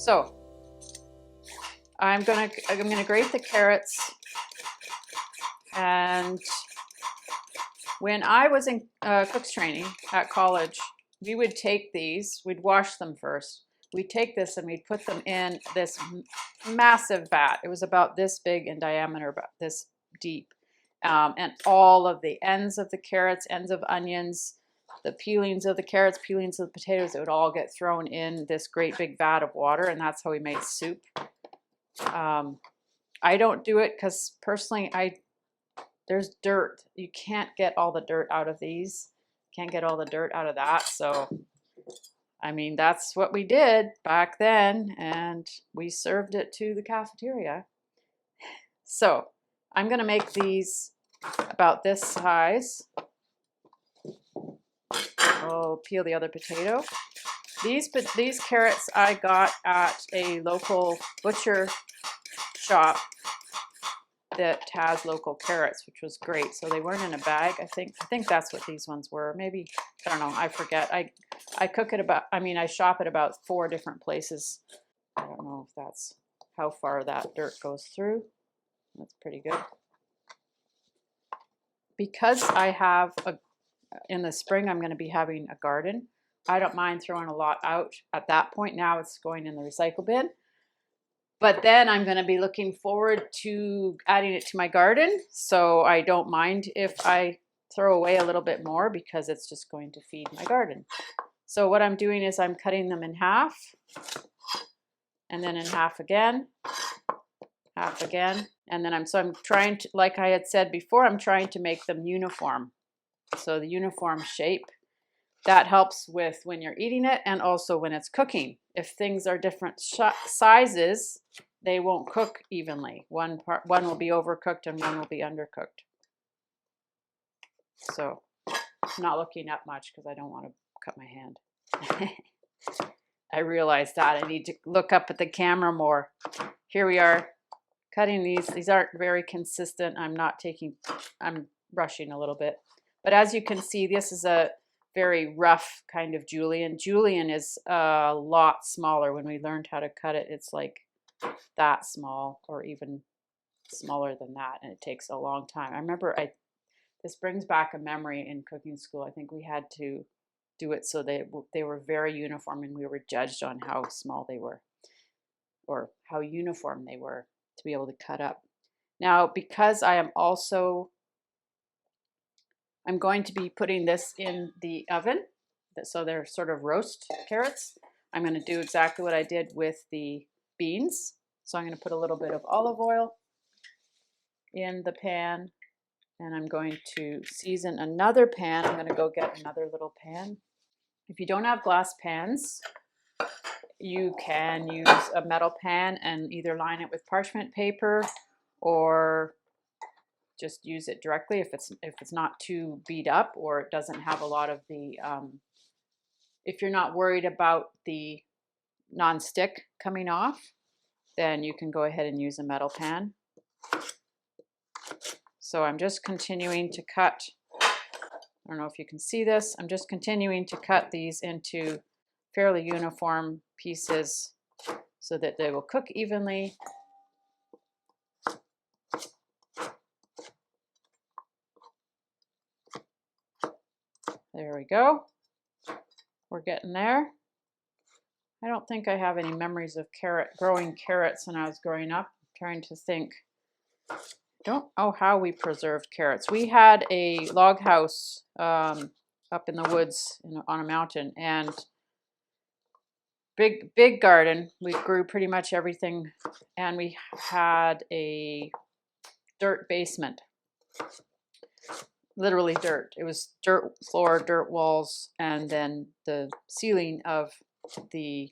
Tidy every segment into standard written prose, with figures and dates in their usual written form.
So I'm gonna grate the carrots. And when I was in cook's training at college, we would take these, we'd wash them first. We'd take this and we'd put them in this massive vat. It was about this big in diameter, about this deep. And all of the ends of the carrots, ends of onions, the peelings of the carrots, peelings of the potatoes, it would all get thrown in this great big vat of water, and that's how we made soup. I don't do it because personally, there's dirt. You can't get all the dirt out of these. Can't get all the dirt out of that. So, I mean, that's what we did back then, and we served it to the cafeteria. So, I'm going to make these about this size. I'll peel the other potato. These carrots I got at a local butcher shop that has local carrots, which was great. So they weren't in a bag. I think that's what these ones were. Maybe, I don't know, I forget. I cook it about, I shop at about 4 different places. I don't know if that's how far that dirt goes through. That's pretty good. Because I have in the spring I'm going to be having a garden, I don't mind throwing a lot out at that point. Now it's going in the recycle bin. But then I'm going to be looking forward to adding it to my garden. So I don't mind if I throw away a little bit more because it's just going to feed my garden. So what I'm doing is I'm cutting them in half, and then in half again, and then I'm trying to, like I had said before, I'm trying to make them uniform. So the uniform shape, that helps with when you're eating it and also when it's cooking. If things are different sizes, they won't cook evenly. One will be overcooked and one will be undercooked. So I'm not looking up much because I don't want to cut my hand. I realized that I need to look up at the camera more. Here we are cutting these. These aren't very consistent. I'm rushing a little bit. But as you can see, this is a very rough kind of julienne. Julienne is a lot smaller. When we learned how to cut it, it's like that small or even smaller than that, and it takes a long time. I remember this brings back a memory in cooking school. I think we had to do it so they were very uniform, and we were judged on how small they were or how uniform they were to be able to cut up. Now, because I'm going to be putting this in the oven, so they're sort of roast carrots. I'm going to do exactly what I did with the beans. So I'm going to put a little bit of olive oil in the pan, and I'm going to season another pan. I'm going to go get another little pan. If you don't have glass pans, you can use a metal pan and either line it with parchment paper or just use it directly if it's not too beat up or it doesn't have a lot of the if you're not worried about the non-stick coming off, then you can go ahead and use a metal pan. So I'm just continuing to cut. I don't know if you can see this. I'm just continuing to cut these into fairly uniform pieces so that they will cook evenly. There we go. We're getting there. I don't think I have any memories of growing carrots when I was growing up. I'm trying to think. Don't know how we preserved carrots. We had a log house up in the woods on a mountain, and big garden. We grew pretty much everything, and we had a dirt basement. Literally dirt. It was dirt floor, dirt walls, and then the ceiling of the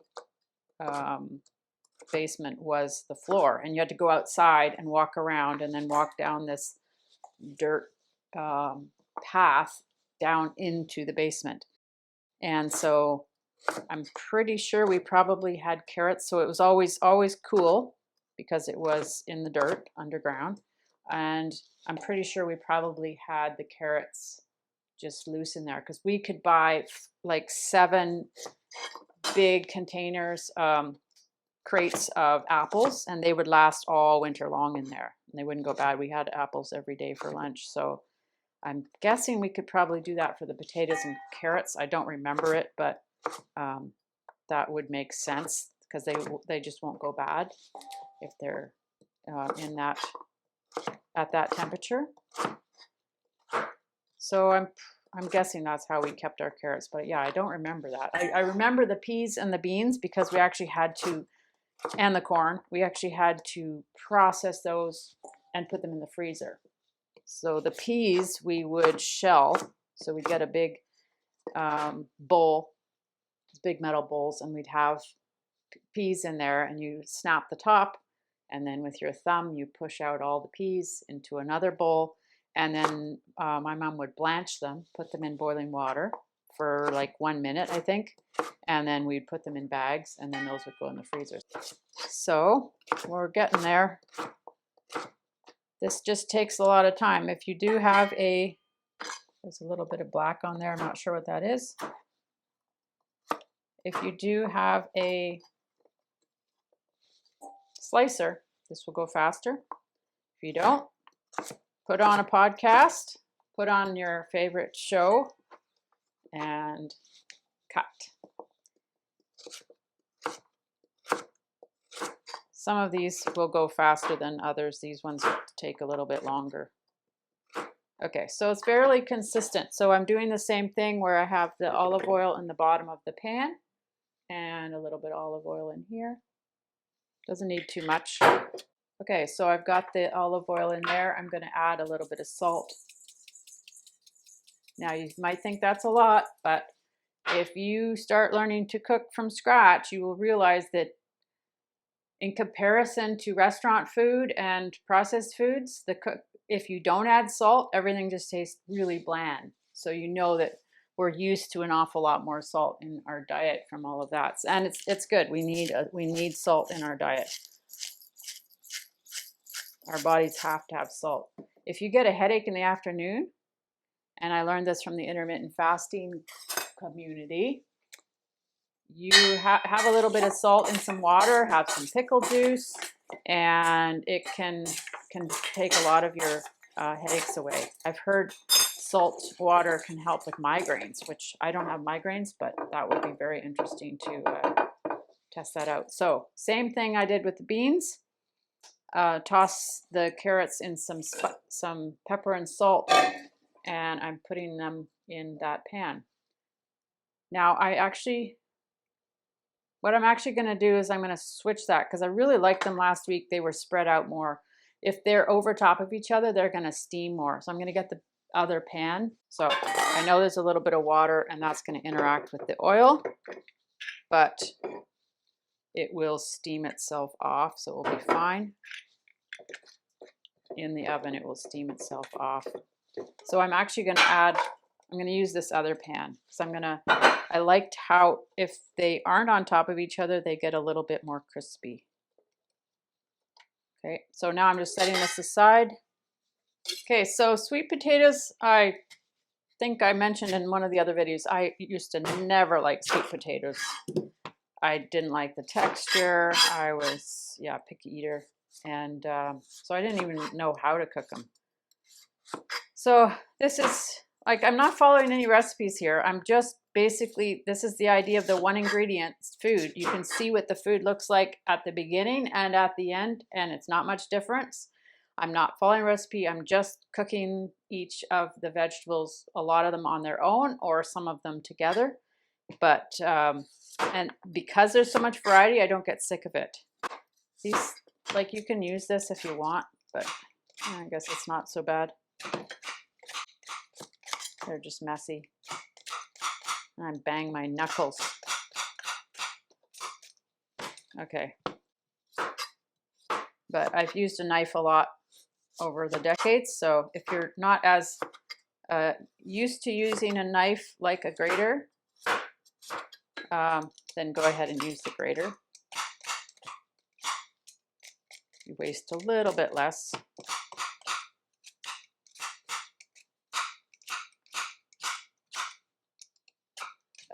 basement was the floor, and you had to go outside and walk around and then walk down this dirt path down into the basement. And so I'm pretty sure we probably had carrots. So it was always cool because it was in the dirt underground. And I'm pretty sure we probably had the carrots just loose in there because we could buy like 7 big containers. crates of apples, and they would last all winter long in there. And they wouldn't go bad. We had apples every day for lunch. So I'm guessing we could probably do that for the potatoes and carrots. I don't remember it, but that would make sense because they just won't go bad if they're in that at that temperature. So I'm guessing that's how we kept our carrots, but yeah, I don't remember that. I remember the peas and the beans because we actually had to, and the corn, we actually had to process those and put them in the freezer. So the peas we would shell. So we'd get a big bowl, big metal bowls, and we'd have peas in there, and you snap the top, and then with your thumb you push out all the peas into another bowl, and then my mom would blanch them, put them in boiling water for like 1 minute, I think, and then we'd put them in bags, and then those would go in the freezer. So we're getting there. This just takes a lot of time. If you do have there's a little bit of black on there, I'm not sure what that is. If you do have a slicer, this will go faster. If you don't, put on a podcast, put on your favorite show, and cut. Some of these will go faster than others. These ones take a little bit longer. Okay, so it's fairly consistent. So I'm doing the same thing where I have the olive oil in the bottom of the pan and a little bit of olive oil in here. Doesn't need too much. Okay, so I've got the olive oil in there. I'm going to add a little bit of salt. Now you might think that's a lot, but if you start learning to cook from scratch, you will realize that in comparison to restaurant food and processed foods, if you don't add salt, everything just tastes really bland. So you know that we're used to an awful lot more salt in our diet from all of that, and it's good. We need salt in our diet. Our bodies have to have salt. If you get a headache in the afternoon, and I learned this from the intermittent fasting community, you have a little bit of salt in some water, have some pickle juice, and it can take a lot of your headaches away. I've heard salt water can help with migraines, which I don't have migraines, but that would be very interesting to test that out. So same thing I did with the beans. Toss the carrots in some pepper and salt, and I'm putting them in that pan. Now what I'm actually going to do is I'm going to switch that because I really liked them last week. They were spread out more. If they're over top of each other, they're going to steam more. So I'm going to get the other pan. So I know there's a little bit of water and that's going to interact with the oil, but it will steam itself off, so it will be fine. In the oven, it will steam itself off. So I'm actually going to I'm going to use this other pan because I liked how if they aren't on top of each other, they get a little bit more crispy. Okay, so now I'm just setting this aside. Okay, so sweet potatoes, I think I mentioned in one of the other videos, I used to never like sweet potatoes. I didn't like the texture. I was, picky eater. And so I didn't even know how to cook them. So this is, I'm not following any recipes here. I'm just basically, this is the idea of the one ingredient food. You can see what the food looks like at the beginning and at the end, and it's not much difference. I'm not following a recipe. I'm just cooking each of the vegetables, a lot of them on their own or some of them together. But, and because there's so much variety, I don't get sick of it. These, you can use this if you want, but I guess it's not so bad. They're just messy. I bang my knuckles. Okay. But I've used a knife a lot over the decades, so if you're not as used to using a knife like a grater, then go ahead and use the grater. You waste a little bit less.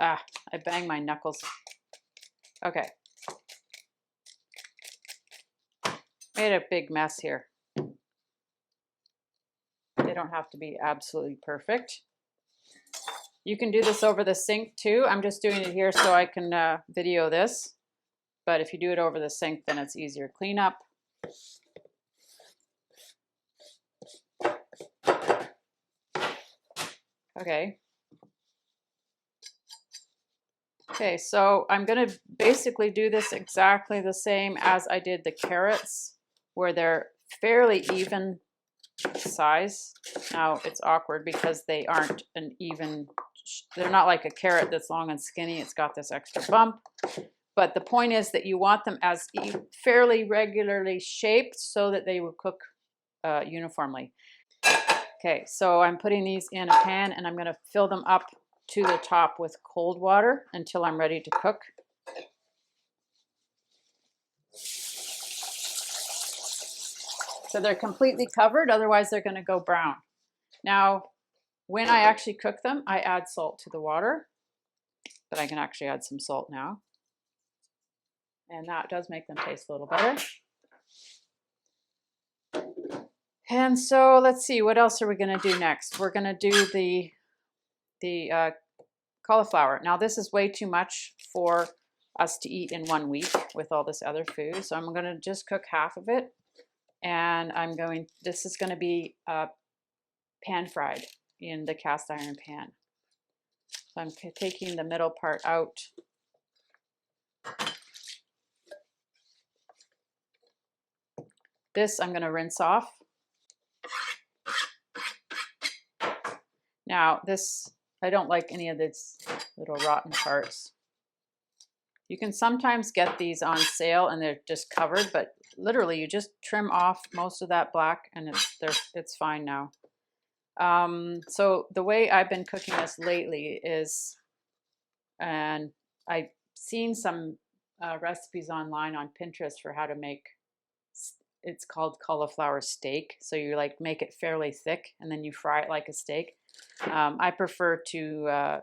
I bang my knuckles. Okay. Made a big mess here. They don't have to be absolutely perfect. You can do this over the sink too. I'm just doing it here so I can video this. But if you do it over the sink, then it's easier cleanup. Okay. Okay, so I'm going to basically do this exactly the same as I did the carrots, where they're fairly even size. Now it's awkward because they aren't an even, they're not like a carrot that's long and skinny. It's got this extra bump. But the point is that you want them as fairly regularly shaped so that they will cook uniformly. Okay, so I'm putting these in a pan and I'm going to fill them up to the top with cold water until I'm ready to cook. So they're completely covered, otherwise they're going to go brown. Now, when I actually cook them, I add salt to the water, but I can actually add some salt now. And that does make them taste a little better. And so let's see, what else are we going to do next? We're going to do the cauliflower. Now this is way too much for us to eat in 1 week with all this other food. So I'm going to just cook half of it. And this is going to be pan fried in the cast iron pan. So I'm taking the middle part out. This I'm going to rinse off. Now this, I don't like any of these little rotten parts. You can sometimes get these on sale and they're just covered, but literally you just trim off most of that black and it's fine now. So the way I've been cooking this lately is, and I've seen some recipes online on Pinterest for how to make, it's called cauliflower steak. So you like make it fairly thick and then you fry it like a steak. I prefer to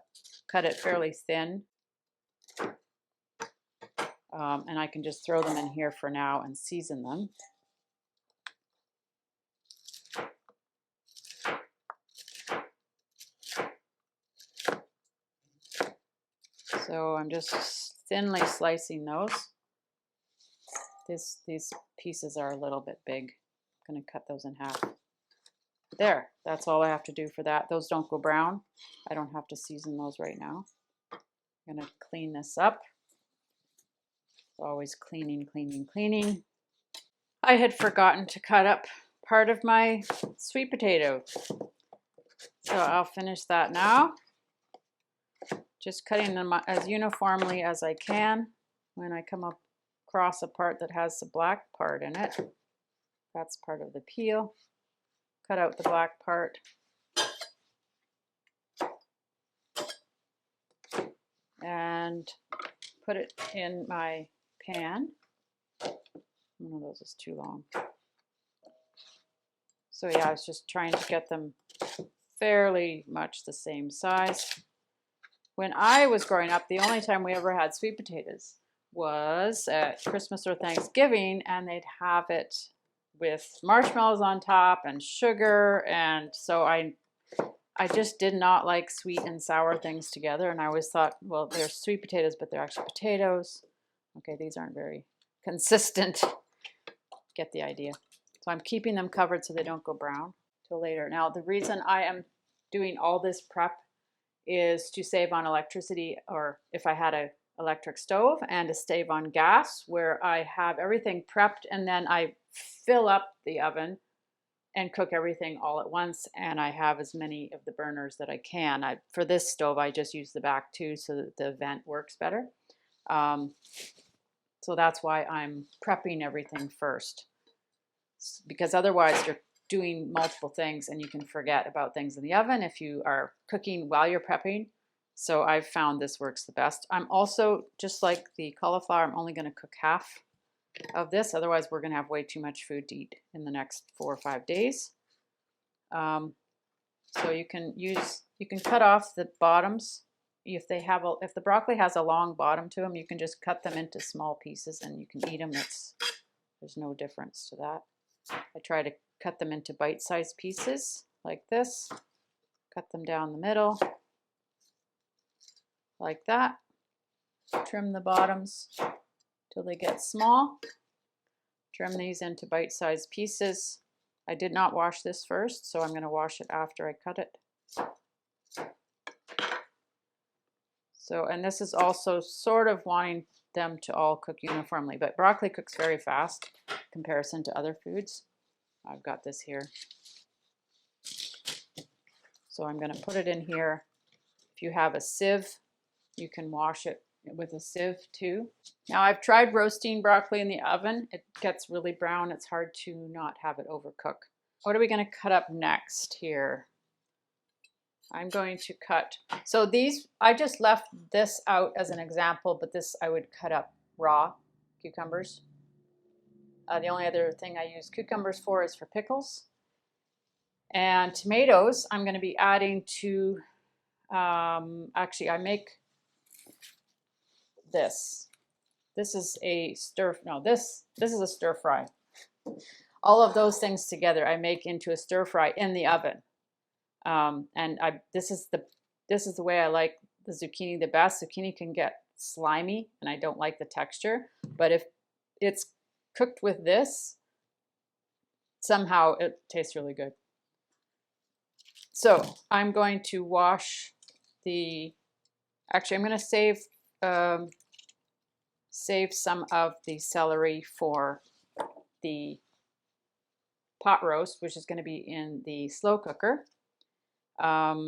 cut it fairly thin. And I can just throw them in here for now and season them. So I'm just thinly slicing those. These pieces are a little bit big. I'm going to cut those in half. There, that's all I have to do for that. Those don't go brown. I don't have to season those right now. I'm going to clean this up. Always cleaning, cleaning, cleaning. I had forgotten to cut up part of my sweet potato. So I'll finish that now. Just cutting them as uniformly as I can. When I come across a part that has the black part in it, that's part of the peel. Cut out the black part. And put it in my pan. One of those is too long. So yeah, I was just trying to get them fairly much the same size. When I was growing up, the only time we ever had sweet potatoes was at Christmas or Thanksgiving, and they'd have it with marshmallows on top and sugar, and so I just did not like sweet and sour things together, and I always thought, well, they're sweet potatoes, but they're actually potatoes. Okay, these aren't very consistent. Get the idea. So I'm keeping them covered so they don't go brown till later. Now, the reason I am doing all this prep is to save on electricity, or if I had an electric stove, and to save on gas, where I have everything prepped and then I fill up the oven and cook everything all at once, and I have as many of the burners that I can. For this stove, I just use the back two so that the vent works better. So that's why I'm prepping everything first, because otherwise you're doing multiple things and you can forget about things in the oven if you are cooking while you're prepping. So I've found this works the best. I'm also, just like the cauliflower, I'm only going to cook half of this. Otherwise, we're going to have way too much food to eat in the next 4 or 5 days. So you can cut off the bottoms. If the broccoli has a long bottom to them, you can just cut them into small pieces and you can eat them. There's no difference to that. I try to cut them into bite-sized pieces like this. Cut them down the middle like that. Trim the bottoms till they get small. Trim these into bite-sized pieces. I did not wash this first, so I'm going to wash it after I cut it. So, and this is also sort of wanting them to all cook uniformly, but broccoli cooks very fast in comparison to other foods. I've got this here. So I'm going to put it in here. If you have a sieve, you can wash it with a sieve too. Now I've tried roasting broccoli in the oven. It gets really brown. It's hard to not have it overcook. What are we going to cut up next here? I'm going to cut, so these, I just left this out as an example, but this I would cut up raw cucumbers. The only other thing I use cucumbers for is for pickles. And tomatoes, I'm going to be adding to, actually I make this. This is a stir, no, this is a stir fry. All of those things together I make into a stir fry in the oven. And this is the way I like the zucchini the best. Zucchini can get slimy and I don't like the texture, but if it's cooked with this, somehow it tastes really good. So I'm going to wash actually I'm going to save some of the celery for the pot roast, which is going to be in the slow cooker. But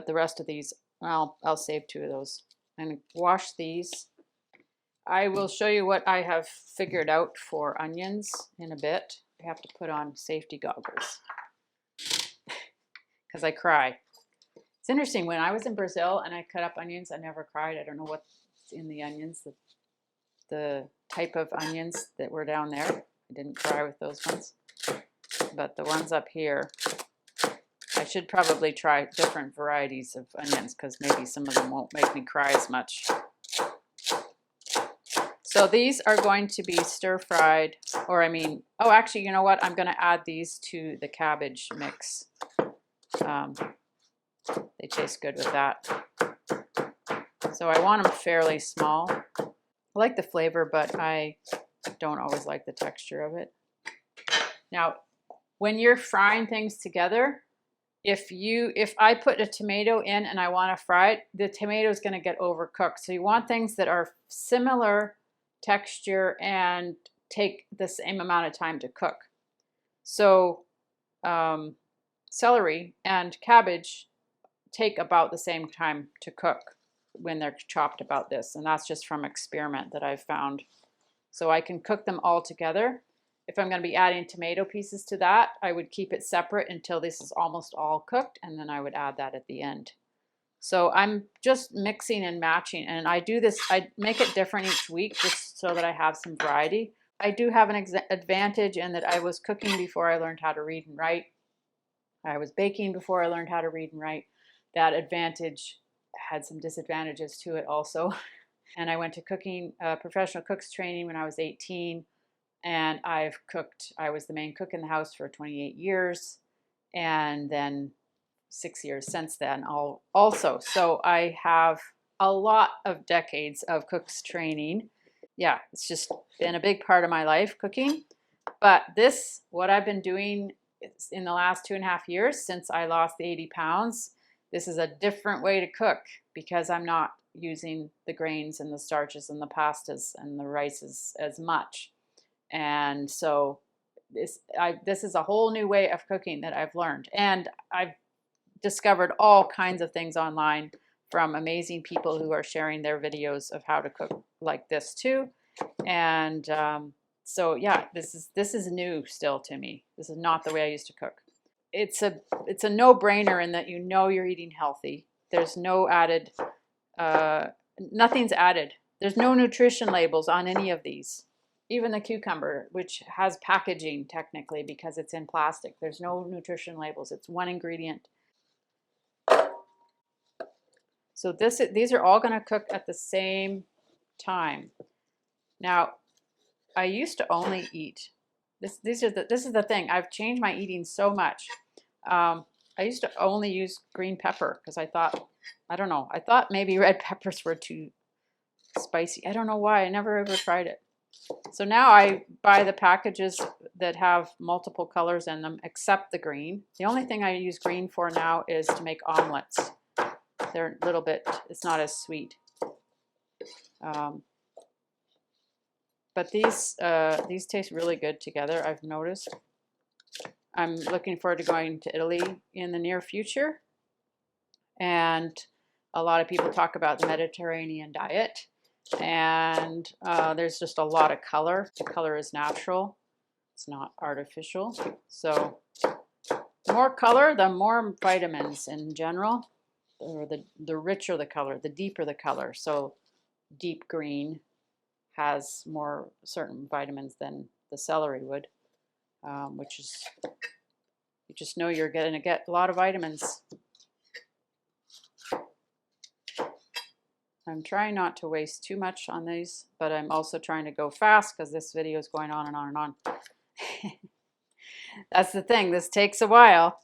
the rest of these, I'll save 2 of those. I'm going to wash these. I will show you what I have figured out for onions in a bit. I have to put on safety goggles because I cry. It's interesting, when I was in Brazil and I cut up onions, I never cried. I don't know what's in the onions, the type of onions that were down there. I didn't cry with those ones. But the ones up here, I should probably try different varieties of onions because maybe some of them won't make me cry as much. So these are going to be stir-fried, or I mean, oh, actually, you know what? I'm going to add these to the cabbage mix. They taste good with that. So I want them fairly small. I like the flavor, but I don't always like the texture of it. Now, when you're frying things together, if I put a tomato in and I want to fry it, the tomato is going to get overcooked. So you want things that are similar texture and take the same amount of time to cook. So celery and cabbage take about the same time to cook when they're chopped about this, and that's just from experiment that I've found. So I can cook them all together. If I'm going to be adding tomato pieces to that, I would keep it separate until this is almost all cooked, and then I would add that at the end. So I'm just mixing and matching, and I do this, I make it different each week just so that I have some variety. I do have an advantage in that I was cooking before I learned how to read and write. I was baking before I learned how to read and write. That advantage had some disadvantages to it also. And I went to professional cooks training when I was 18, and I was the main cook in the house for 28 years, and then 6 years since then also. So I have a lot of decades of cooks training. Yeah, it's just been a big part of my life, cooking. But what I've been doing in the last 2.5 years since I lost the 80 pounds, this is a different way to cook because I'm not using the grains and the starches and the pastas and the rices as much. And so this is a whole new way of cooking that I've learned. And I've discovered all kinds of things online from amazing people who are sharing their videos of how to cook like this too. And so yeah, this is new still to me. This is not the way I used to cook. It's a no-brainer in that you know you're eating healthy. There's no added, nothing's added. There's no nutrition labels on any of these. Even the cucumber, which has packaging technically because it's in plastic, there's no nutrition labels. It's one ingredient. So these are all going to cook at the same time. Now, I used to only eat this. This is the thing. I've changed my eating so much. I used to only use green pepper because I thought, I don't know, I thought maybe red peppers were too spicy. I don't know why. I never ever tried it. So now I buy the packages that have multiple colors in them, except the green. The only thing I use green for now is to make omelets. They're a little bit, it's not as sweet. But these taste really good together, I've noticed. I'm looking forward to going to Italy in the near future. And a lot of people talk about the Mediterranean diet. And there's just a lot of color. The color is natural. It's not artificial. So the more color, the more vitamins in general. Or the richer the color, the deeper the color. So deep green has more certain vitamins than the celery would, which is, you just know you're going to get a lot of vitamins. I'm trying not to waste too much on these, but I'm also trying to go fast because this video is going on and on and on. That's the thing. This takes a while.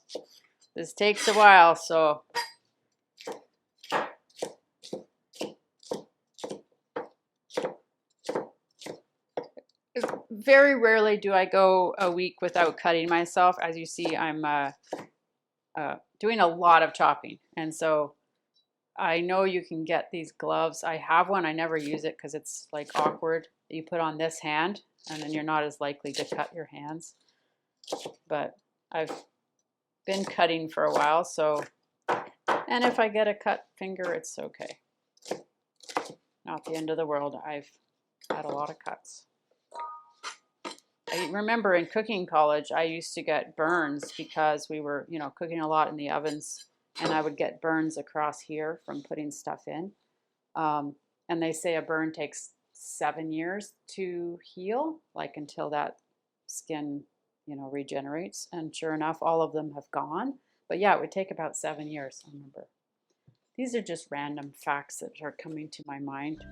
This takes a while, so very rarely do I go a week without cutting myself. As you see, I'm doing a lot of chopping, and so I know you can get these gloves. I have one. I never use it because it's like awkward. You put on this hand, and then you're not as likely to cut your hands. But I've been cutting for a while, so, and if I get a cut finger, it's okay. Not the end of the world. I've had a lot of cuts. I remember in cooking college, I used to get burns because we were, cooking a lot in the ovens, and I would get burns across here from putting stuff in. And they say a burn takes 7 years to heal, like until that skin, regenerates. And sure enough, all of them have gone. But yeah, it would take about 7 years, I remember. These are just random facts that are coming to my mind.